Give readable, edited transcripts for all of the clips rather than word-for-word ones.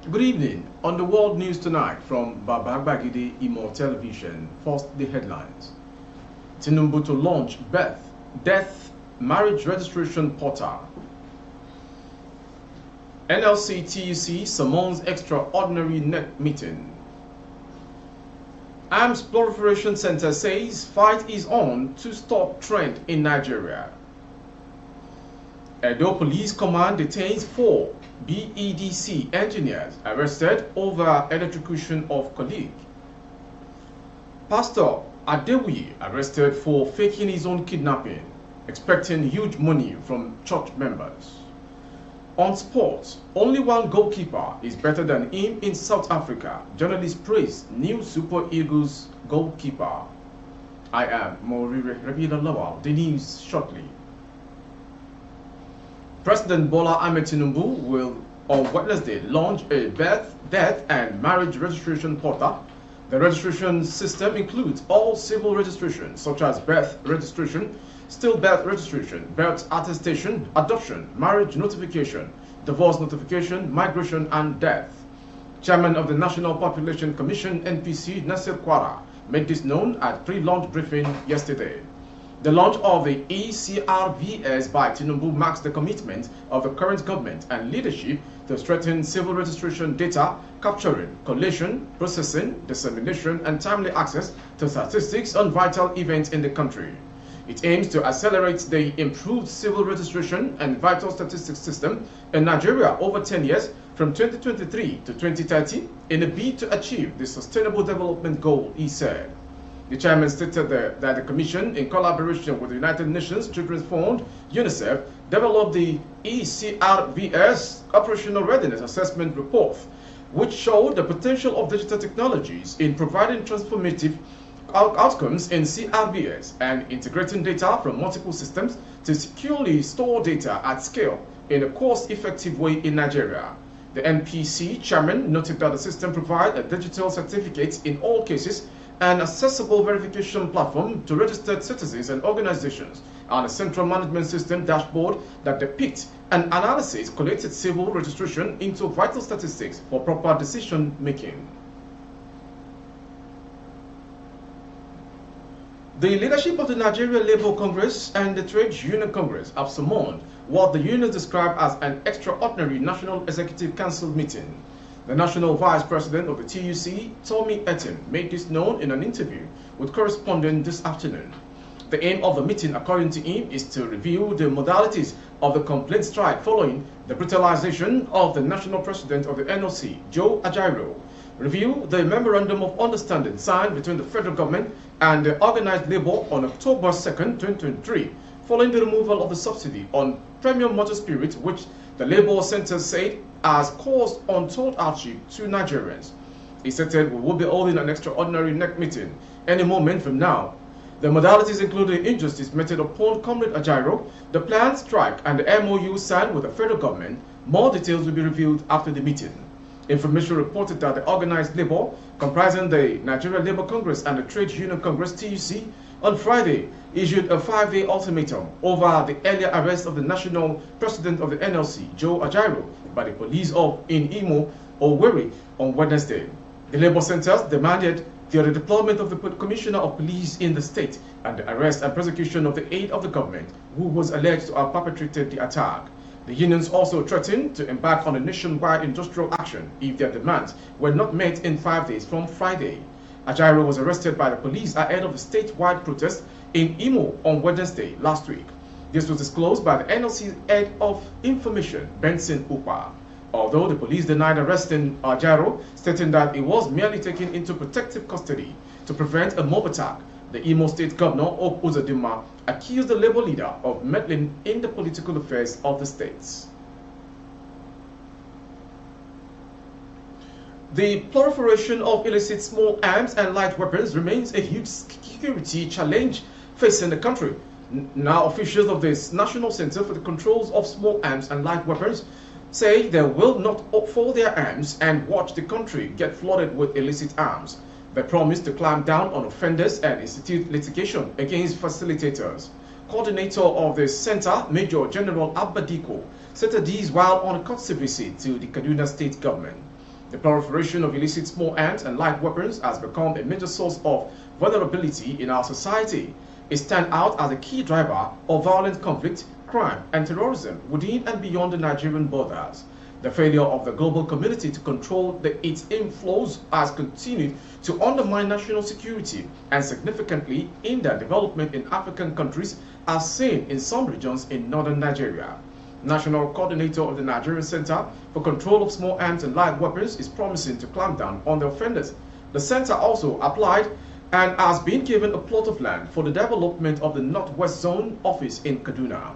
Good evening. On the World News tonight from Babagbagide Imo Television, first the headlines. Tinubu to launch death marriage registration portal. NLC TUC summons extraordinary NEC meeting. Arms Proliferation Center says fight is on to stop trend in Nigeria. Edo Police Command detains 4 BEDC engineers arrested over electrocution of colleague. Pastor Adewuyi arrested for faking his own kidnapping, expecting huge money from church members. On sports, only one goalkeeper is better than him in South Africa. Journalists praise new Super Eagles goalkeeper. I am Morire Rabina Lawal. The news shortly. President Bola Ahmed Tinubu will on Wednesday launch a birth, death and marriage registration portal. The registration system includes all civil registrations such as birth registration, stillbirth registration, birth attestation, adoption, marriage notification, divorce notification, migration and death. Chairman of the National Population Commission NPC Nasir Kwara made this known at pre-launch briefing yesterday. The launch of the ECRVS by Tinubu marks the commitment of the current government and leadership to strengthen civil registration data, capturing, collation, processing, dissemination, and timely access to statistics on vital events in the country. It aims to accelerate the improved civil registration and vital statistics system in Nigeria over 10 years from 2023 to 2030 in a bid to achieve the Sustainable Development Goal, he said. The chairman stated that the Commission, in collaboration with the United Nations Children's Fund, UNICEF, developed the ECRVS Operational Readiness Assessment Report, which showed the potential of digital technologies in providing transformative outcomes in CRVS and integrating data from multiple systems to securely store data at scale in a cost-effective way in Nigeria. The NPC chairman noted that the system provides a digital certificate in all cases, an accessible verification platform to registered citizens and organizations, and a central management system dashboard that depicts an analysis collected civil registration into vital statistics for proper decision making. The leadership of the Nigeria Labour Congress and the Trade Union Congress have summoned what the unions describe as an extraordinary National Executive Council meeting. The National Vice President of the TUC, Tommy Etten, made this known in an interview with correspondent this afternoon. The aim of the meeting, according to him, is to review the modalities of the complaint strike following the brutalization of the National President of the NLC, Joe Ajaero, review the Memorandum of Understanding signed between the federal government and the organized labor on October 2nd, 2023, following the removal of the subsidy on premium motor spirit, which the Labour Centre said has caused untold hardship to Nigerians. He stated we will be holding an extraordinary NEC meeting any moment from now. The modalities include the injustice meted upon Comrade Ajaero, the planned strike and the MOU signed with the federal government. More details will be revealed after the meeting. Information reported that the organized labor, comprising the Nigeria Labour Congress and the Trade Union Congress TUC, on Friday issued a 5-day ultimatum over the earlier arrest of the national president of the NLC, Joe Ajaero, by the police in Imo, Owerri, on Wednesday. The Labour Centres demanded the redeployment of the Commissioner of Police in the state and the arrest and prosecution of the aide of the government who was alleged to have perpetrated the attack. The unions also threatened to embark on a nationwide industrial action if their demands were not met in 5 days from Friday. Ajaero was arrested by the police ahead of the statewide protest in Imo on Wednesday last week. This was disclosed by the NLC head of information, Benson Upa. Although the police denied arresting Ajaero, stating that he was merely taken into protective custody to prevent a mob attack, the Imo State Governor, Hope Uzodinma, accused the Labour leader of meddling in the political affairs of the states. The proliferation of illicit small arms and light weapons remains a huge security challenge facing the country. Now, officials of the National Center for the Controls of Small Arms and Light Weapons say they will not fold their arms and watch the country get flooded with illicit arms. They promise to clamp down on offenders and institute litigation against facilitators. Coordinator of the center, Major General Abba Diko, said these while on a courtesy visit to the Kaduna State government. The proliferation of illicit small arms and light weapons has become a major source of vulnerability in our society. It stands out as a key driver of violent conflict, crime, and terrorism within and beyond the Nigerian borders. The failure of the global community to control its inflows has continued to undermine national security and significantly hinder development in African countries, as seen in some regions in northern Nigeria. National Coordinator of the Nigerian Center for Control of Small Arms and Light Weapons is promising to clamp down on the offenders. The center also applied and has been given a plot of land for the development of the Northwest Zone office in Kaduna.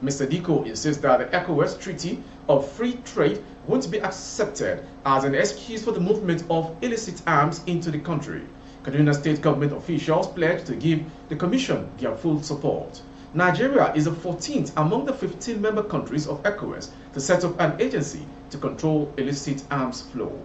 Mr. Diko insists that the ECOWAS Treaty of Free Trade won't be accepted as an excuse for the movement of illicit arms into the country. Kaduna state government officials pledged to give the commission their full support. Nigeria is the 14th among the 15 member countries of ECOWAS to set up an agency to control illicit arms flow.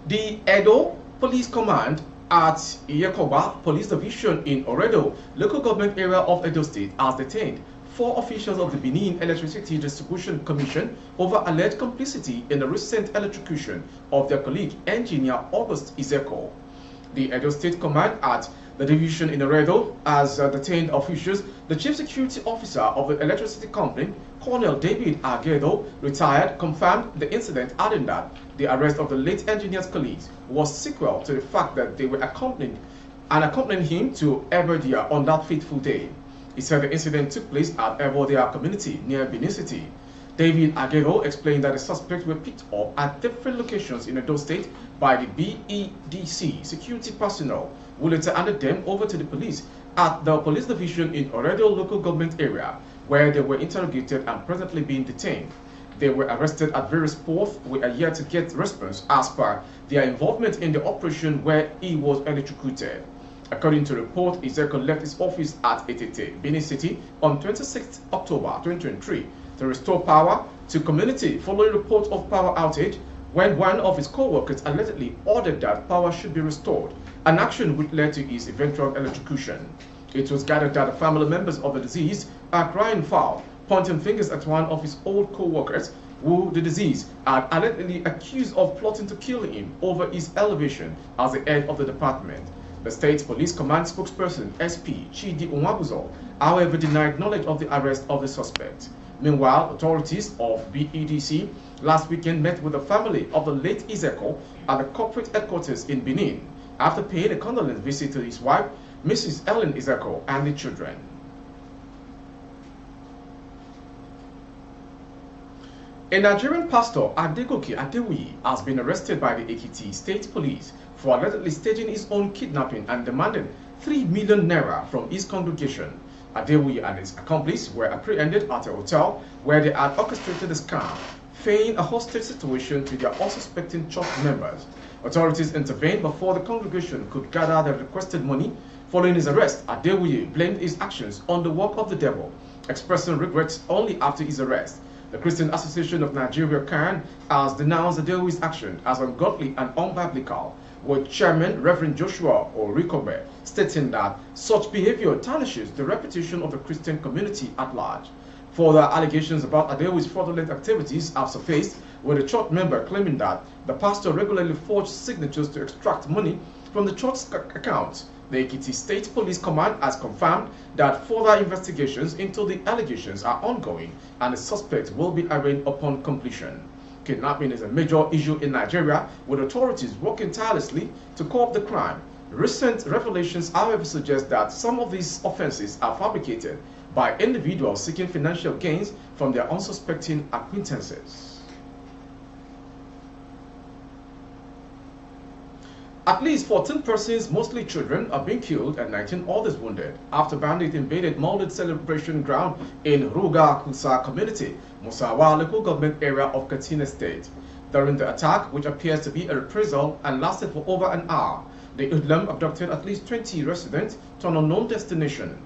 The Edo Police Command at Yakoba Police Division in Oredo, local government area of Edo State, has detained 4 officials of the Benin Electricity Distribution Commission over alleged complicity in the recent electrocution of their colleague, engineer August Izeko. The Edo State Command at the division in Oredo has detained officials. The Chief Security Officer of the Electricity Company, Colonel David Agedo, retired, confirmed the incident, adding that the arrest of the late engineer's colleagues was sequel to the fact that they were accompanying him to Evodia on that fateful day. He said the incident took place at Evodia community near Benin City. David Agedo explained that the suspects were picked up at different locations in Edo State by the BEDC security personnel, who later handed them over to the police at the police division in Oredo local government area, where they were interrogated and presently being detained. They were arrested at various ports. We are yet to get response as per their involvement in the operation where he was electrocuted. According to report, Izeko left his office at Etete, Benin City on 26 October 2023 to restore power to community following reports of power outage when one of his co-workers allegedly ordered that power should be restored, an action which led to his eventual electrocution. It was gathered that the family members of the deceased are crying foul, pointing fingers at one of his old co-workers who the deceased had allegedly accused of plotting to kill him over his elevation as the head of the department. The State Police Command spokesperson, SP Chidi Onwabuzo, however, denied knowledge of the arrest of the suspect. Meanwhile, authorities of BEDC last weekend met with the family of the late Izeko at the corporate headquarters in Benin after paying a condolence visit to his wife, Mrs. Ellen Izeko, and the children. A Nigerian pastor, Adegoke Adewiyi, has been arrested by the Ekiti State Police for allegedly staging his own kidnapping and demanding 3 million naira from his congregation. Adewiyi and his accomplice were apprehended at a hotel where they had orchestrated the scam, feigning a hostage situation to their unsuspecting church members. Authorities intervened before the congregation could gather the requested money. Following his arrest, Adewiyi blamed his actions on the work of the devil, expressing regrets only after his arrest. The Christian Association of Nigeria (CAN) has denounced Adewiyi's action as ungodly and unbiblical, with Chairman Reverend Joshua Orikobe stating that such behavior tarnishes the reputation of the Christian community at large. Further allegations about Adewiyi's fraudulent activities have surfaced, with a church member claiming that the pastor regularly forged signatures to extract money from the church's accounts. The Ekiti State Police Command has confirmed that further investigations into the allegations are ongoing and the suspect will be arraigned upon completion. Kidnapping is a major issue in Nigeria, with authorities working tirelessly to curb the crime. Recent revelations, however, suggest that some of these offenses are fabricated by individuals seeking financial gains from their unsuspecting acquaintances. At least 14 persons, mostly children, are being killed and 19 others wounded after bandits invaded Maulid celebration ground in Ruga Kusa community, Musawa local government area of Katsina State. During the attack, which appears to be a reprisal and lasted for over an hour, the hoodlum abducted at least 20 residents to an unknown destination.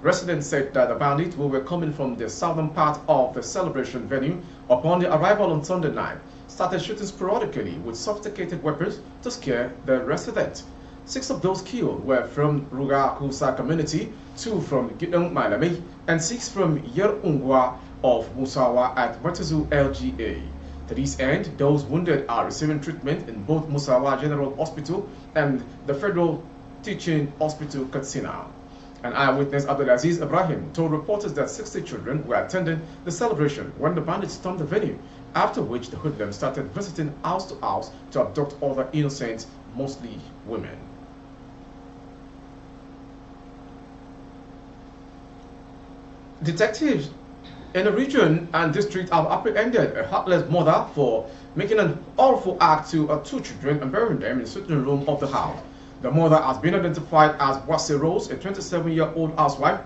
Residents said that the bandits who were coming from the southern part of the celebration venue upon the arrival on Sunday night started shooting sporadically with sophisticated weapons to scare the residents. 6 of those killed were from Ruga Kusa community, 2 from Gidong Malami, and 6 from Yer Ungwa of Musawa at Matazu LGA. To this end, those wounded are receiving treatment in both Musawa General Hospital and the Federal Teaching Hospital, Katsina. An eyewitness, Abdulaziz Ibrahim, told reporters that 60 children were attending the celebration when the bandits stormed the venue, after which the hoodlums started visiting house to house to abduct other innocents, mostly women. Detectives in the region and district have apprehended a heartless mother for making an awful act to her two children and burying them in the sitting room of the house. The mother has been identified as Wase Rose, a 27-year-old housewife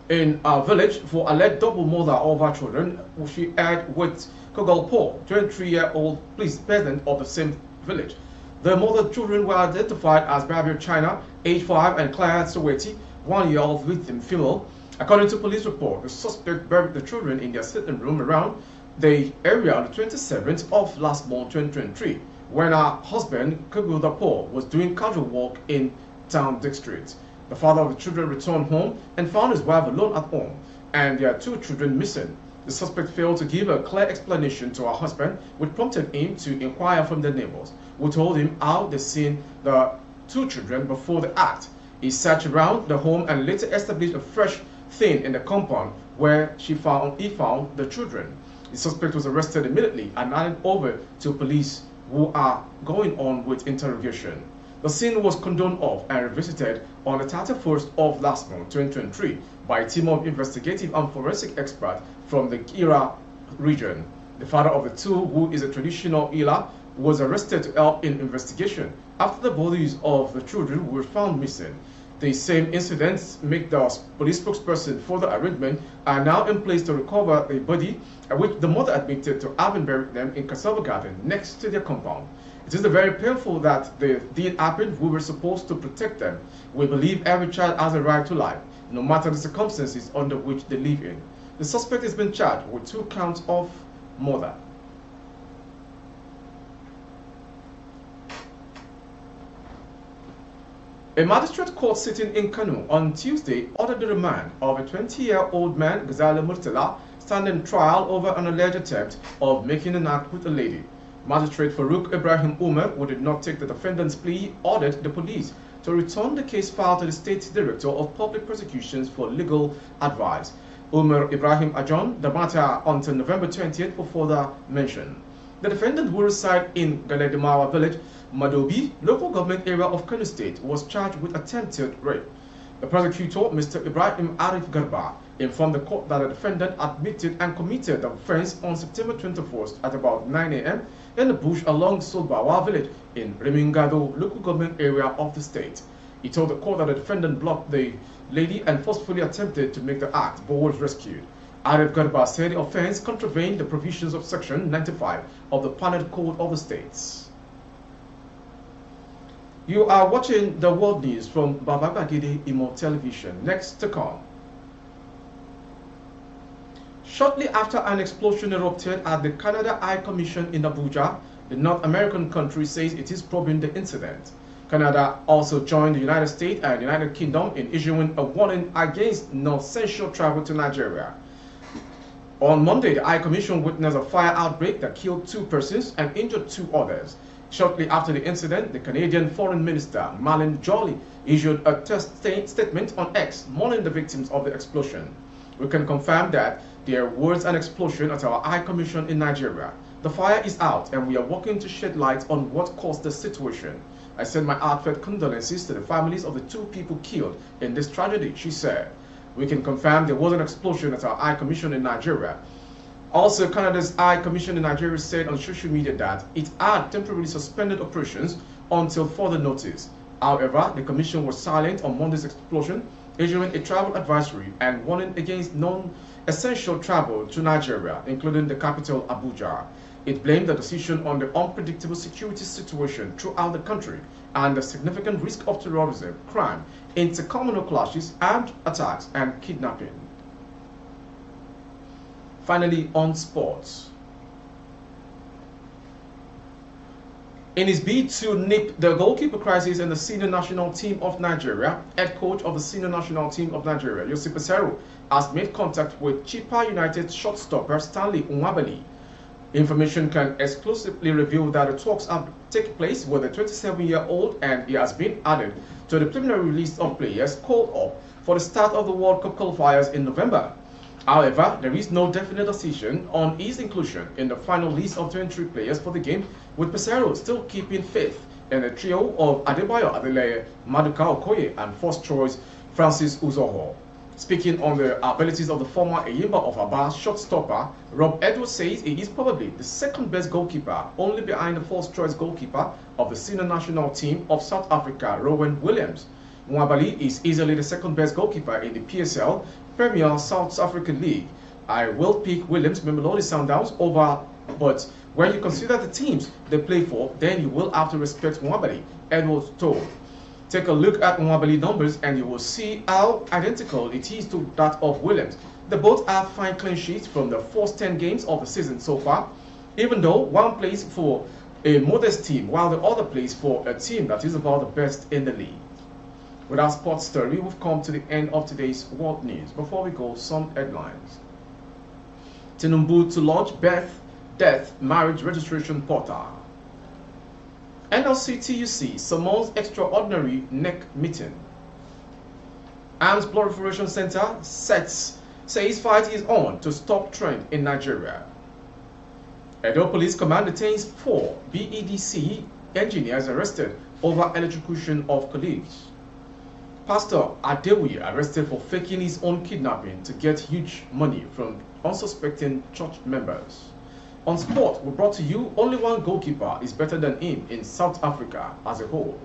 in a village, for alleged double murder of her children, who she had with Kogal Paul, 23-year-old police peasant of the same village. The mother's children were identified as Babir China, age 5, and Claire Soweti, 1-year-old victim female. According to police report, the suspect buried the children in their sitting room around the area on the 27th of last month, 2023. When her husband, Kagulda Paul, was doing casual work in town district. The father of the children returned home and found his wife alone at home and their two children missing. The suspect failed to give a clear explanation to her husband, which prompted him to inquire from the neighbors, who told him how they seen the two children before the act. He searched around the home and later established a fresh thing in the compound where he found the children. The suspect was arrested immediately and handed over to police, who are going on with interrogation. The scene was cordoned off and revisited on the 31st of last month, 2023, by a team of investigative and forensic experts from the Kira region. The father of the two, who is a traditional healer, was arrested to help in investigation after the bodies of the children were found missing. The same incidents make the police spokesperson for the arrangement are now in place to recover a body, which the mother admitted to having buried them in cassava garden next to their compound. It is very painful that the deed happened. We were supposed to protect them. We believe every child has a right to life, no matter the circumstances under which they live in. The suspect has been charged with 2 counts of murder. A magistrate court sitting in Kano on Tuesday ordered the remand of a 20-year-old man, Ghazali Murtala, standing trial over an alleged attempt of making an act with a lady. Magistrate Farouk Ibrahim Umar, who did not take the defendant's plea, ordered the police to return the case file to the State Director of Public Prosecutions for legal advice. Umar Ibrahim adjourned the matter until November 20th for further mention. The defendant, who resides in Galedemawa village, Madobi, local government area of Kano State, was charged with attempted rape. The prosecutor, Mr. Ibrahim Arif Garba, informed the court that the defendant admitted and committed the offense on September 21st at about 9 a.m. in the bush along Solbawa village in Remingado, local government area of the state. He told the court that the defendant blocked the lady and forcefully attempted to make the act, but was rescued. Arif Garba said the offense contravened the provisions of Section 95 of the Penal Code of the States. You are watching the world news from Baba Bagide Imo Television. Next to come. Shortly after an explosion erupted at the Canada High Commission in Abuja, the North American country says it is probing the incident. Canada also joined the United States and United Kingdom in issuing a warning against non-essential travel to Nigeria. On Monday, the High Commission witnessed a fire outbreak that killed 2 persons and injured 2 others. Shortly after the incident, the Canadian Foreign Minister, Malin Joly, issued a statement on X mourning the victims of the explosion. We can confirm that there was an explosion at our High Commission in Nigeria. The fire is out and we are working to shed light on what caused the situation. I send my heartfelt condolences to the families of the 2 people killed in this tragedy, she said. We can confirm there was an explosion at our High Commission in Nigeria. Also, Canada's High Commission in Nigeria said on social media that it had temporarily suspended operations until further notice. However, the Commission was silent on Monday's explosion, issuing a travel advisory and warning against non-essential travel to Nigeria, including the capital Abuja. It blamed the decision on the unpredictable security situation throughout the country and the significant risk of terrorism, crime, intercommunal clashes, armed attacks, and kidnapping. Finally, on sports. In his bid to nip the goalkeeper crisis in the senior national team of Nigeria, head coach of the senior national team of Nigeria, Yossi Peseiro, has made contact with Chippa United shortstopper Stanley Nwabali. Information can exclusively reveal that the talks have taken place with the 27-year-old, and he has been added to the preliminary list of players called up for the start of the World Cup qualifiers in November. However, there is no definite decision on his inclusion in the final list of 23 players for the game, with Peseiro still keeping faith in a trio of Adebayo Adeleye, Maduka Okoye, and first choice Francis Uzoho. Speaking on the abilities of the former Eyimba of Aba shortstopper, Rob Edwards says he is probably the second best goalkeeper, only behind the first choice goalkeeper of the senior national team of South Africa, Rowan Williams. Nwabali is easily the second best goalkeeper in the PSL, Premier South African League. I will pick Williams Mamelodi Sundowns over, but when you consider the teams they play for, then you will have to respect Nwabali, Edwards told. Take a look at Nwabali numbers and you will see how identical it is to that of Williams. They both have 5 clean sheets from the first 10 games of the season so far, even though one plays for a modest team while the other plays for a team that is about the best in the league. With our sports story, we've come to the end of today's world news. Before we go, some headlines. Tinubu to launch birth, death, marriage registration portal. NLC-TUC summons extraordinary NEC meeting. Arms Proliferation Center says fight is on to stop trend in Nigeria. Edo Police Command detains 4 BEDC engineers arrested over electrocution of colleagues. Pastor Adewi arrested for faking his own kidnapping to get huge money from unsuspecting church members. On sport, we brought to you only one goalkeeper is better than him in South Africa as a whole.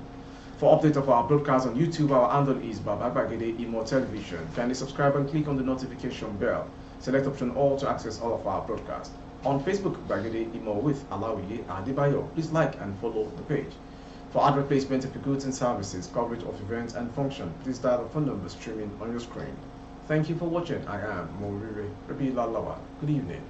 For update of our broadcast on YouTube, our handle is Baba Bagede Imo Television. Kindly subscribe and click on the notification bell. Select option all to access all of our broadcasts. On Facebook, Bagede Imo with Alawiye Adebayo. Please like and follow the page. For advert placement of goods and services, coverage of events and function, please dial the phone number streaming on your screen. Thank you for watching. I am Morire Rabi Lalawa. Good evening.